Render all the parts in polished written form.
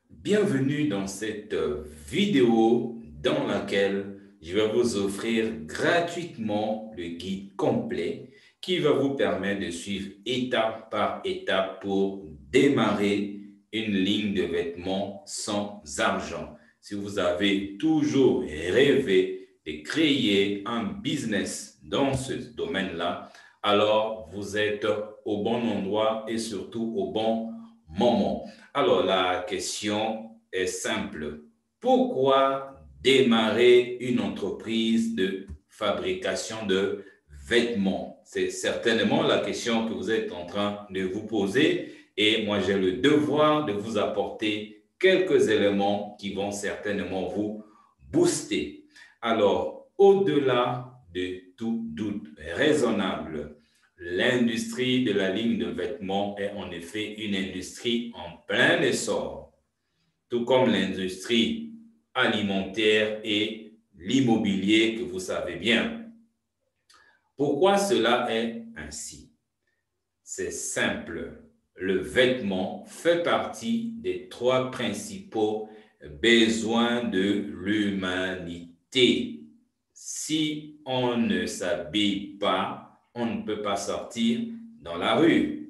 Bienvenue dans cette vidéo dans laquelle je vais vous offrir gratuitement le guide complet qui va vous permettre de suivre étape par étape pour démarrer une ligne de vêtements sans argent. Si vous avez toujours rêvé de créer un business dans ce domaine-là, alors vous êtes au bon endroit et surtout au bon moment. Alors, la question est simple. Pourquoi démarrer une entreprise de fabrication de vêtements? C'est certainement la question que vous êtes en train de vous poser et moi, j'ai le devoir de vous apporter quelques éléments qui vont certainement vous booster. Alors, au-delà de tout doute raisonnable, l'industrie de la ligne de vêtements est en effet une industrie en plein essor, tout comme l'industrie alimentaire et l'immobilier que vous savez bien. Pourquoi cela est ainsi? C'est simple. Le vêtement fait partie des trois principaux besoins de l'humanité. Si on ne s'habille pas, on ne peut pas sortir dans la rue.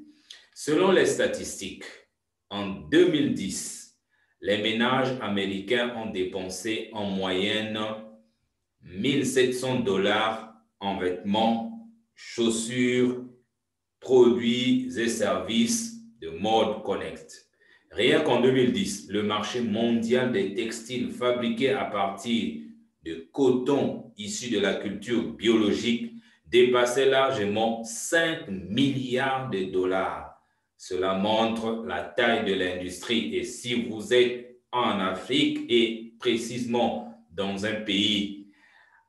Selon les statistiques, en 2010, les ménages américains ont dépensé en moyenne 1 700 $ en vêtements, chaussures, produits et services de mode connect. Rien qu'en 2010, le marché mondial des textiles fabriqués à partir de coton issu de la culture biologique dépassait largement 5 milliards de dollars. Cela montre la taille de l'industrie et si vous êtes en Afrique et précisément dans un pays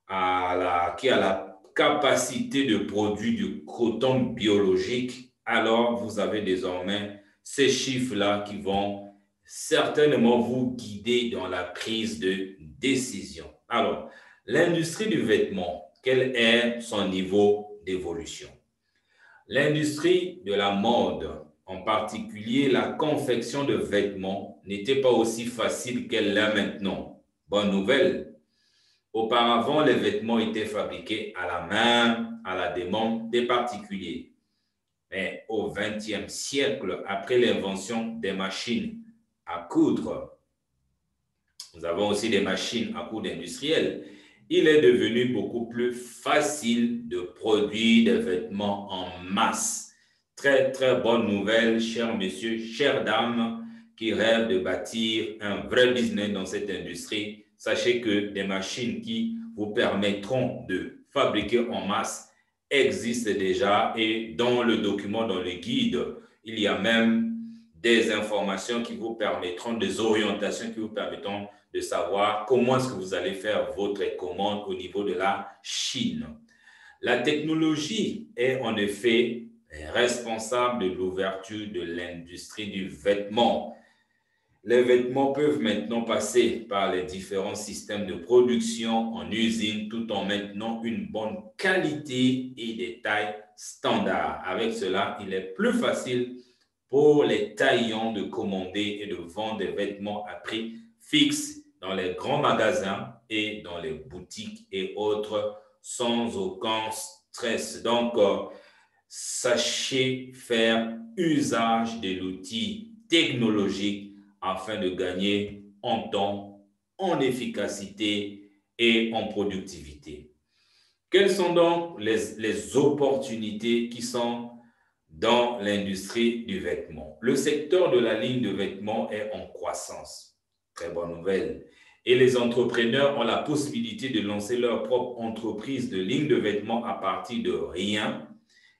qui a la capacité de produire du coton biologique, alors vous avez désormais ces chiffres-là qui vont certainement vous guider dans la prise de décision. Alors, l'industrie du vêtement, quel est son niveau d'évolution? L'industrie de la mode, en particulier la confection de vêtements, n'était pas aussi facile qu'elle l'est maintenant. Bonne nouvelle. Auparavant, les vêtements étaient fabriqués à la main, à la demande des particuliers. Mais au XXe siècle, après l'invention des machines à coudre, nous avons aussi des machines à coudre industrielles, il est devenu beaucoup plus facile de produire des vêtements en masse. Très, très bonne nouvelle, chers messieurs, chères dames, qui rêvent de bâtir un vrai business dans cette industrie. Sachez que des machines qui vous permettront de fabriquer en masse existent déjà et dans le document, dans le guide, il y a même des informations qui vous permettront, des orientations qui vous permettront de savoir comment est-ce que vous allez faire votre commande au niveau de la Chine. La technologie est en effet responsable de l'ouverture de l'industrie du vêtement. Les vêtements peuvent maintenant passer par les différents systèmes de production en usine tout en maintenant une bonne qualité et des tailles standards. Avec cela, il est plus facile pour les taillants de commander et de vendre des vêtements à prix fixe dans les grands magasins et dans les boutiques et autres sans aucun stress. Donc, sachez faire usage de l'outil technologique afin de gagner en temps, en efficacité et en productivité. Quelles sont donc les opportunités qui sont dans l'industrie du vêtement? Le secteur de la ligne de vêtements est en croissance. Très bonne nouvelle. Et les entrepreneurs ont la possibilité de lancer leur propre entreprise de ligne de vêtements à partir de rien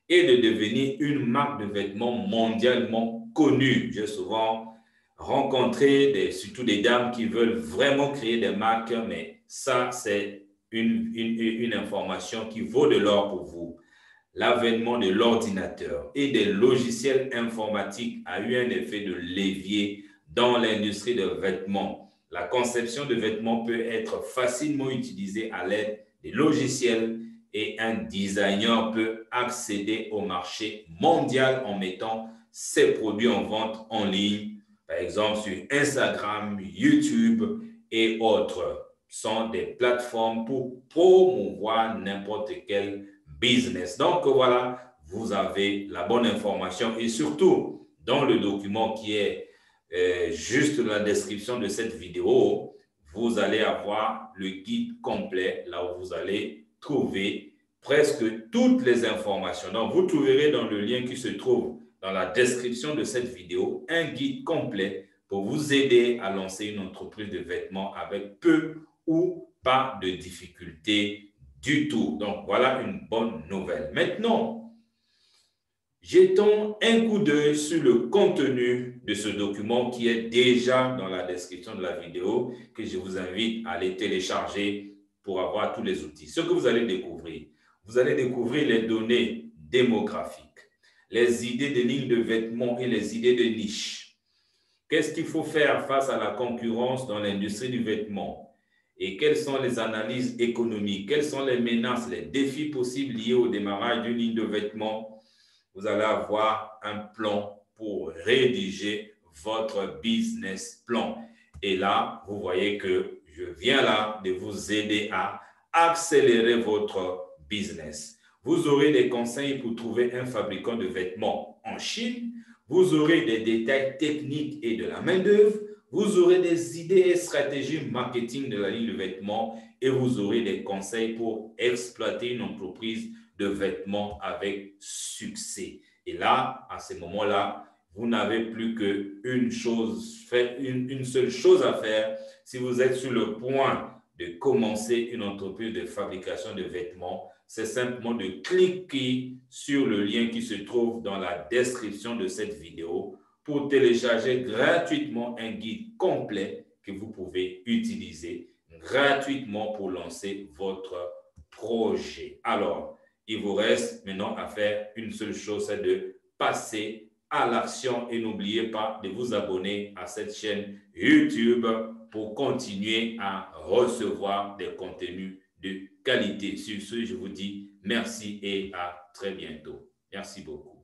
et de devenir une marque de vêtements mondialement connue. J'ai souvent rencontré surtout des dames qui veulent vraiment créer des marques, mais ça, c'est une information qui vaut de l'or pour vous. L'avènement de l'ordinateur et des logiciels informatiques a eu un effet de levier dans l'industrie des vêtements. La conception de vêtements peut être facilement utilisée à l'aide des logiciels et un designer peut accéder au marché mondial en mettant ses produits en vente en ligne par exemple sur Instagram, YouTube et autres, sont des plateformes pour promouvoir n'importe quel business. Donc voilà, vous avez la bonne information et surtout dans le document qui est juste la description de cette vidéo, vous allez avoir le guide complet là où vous allez trouver presque toutes les informations. Donc, vous trouverez dans le lien qui se trouve dans la description de cette vidéo un guide complet pour vous aider à lancer une entreprise de vêtements avec peu ou pas de difficultés du tout. Donc, voilà une bonne nouvelle. Maintenant, jetons un coup d'œil sur le contenu de ce document qui est déjà dans la description de la vidéo, que je vous invite à aller télécharger pour avoir tous les outils. Ce que vous allez découvrir les données démographiques, les idées de lignes de vêtements et les idées de niche. Qu'est-ce qu'il faut faire face à la concurrence dans l'industrie du vêtement? Et quelles sont les analyses économiques? Quelles sont les menaces, les défis possibles liés au démarrage d'une ligne de vêtements? Vous allez avoir un plan pour rédiger votre business plan. Et là, vous voyez que je viens là de vous aider à accélérer votre business. Vous aurez des conseils pour trouver un fabricant de vêtements en Chine. Vous aurez des détails techniques et de la main-d'œuvre. Vous aurez des idées et stratégies marketing de la ligne de vêtements et vous aurez des conseils pour exploiter une entreprise de vêtements avec succès. Et là, à ce moment-là, vous n'avez plus qu'une seule chose à faire. Si vous êtes sur le point de commencer une entreprise de fabrication de vêtements, c'est simplement de cliquer sur le lien qui se trouve dans la description de cette vidéo pour télécharger gratuitement un guide complet que vous pouvez utiliser gratuitement pour lancer votre projet. Alors, il vous reste maintenant à faire une seule chose, c'est de passer à l'action et n'oubliez pas de vous abonner à cette chaîne YouTube pour continuer à recevoir des contenus de qualité. Sur ce, je vous dis merci et à très bientôt. Merci beaucoup.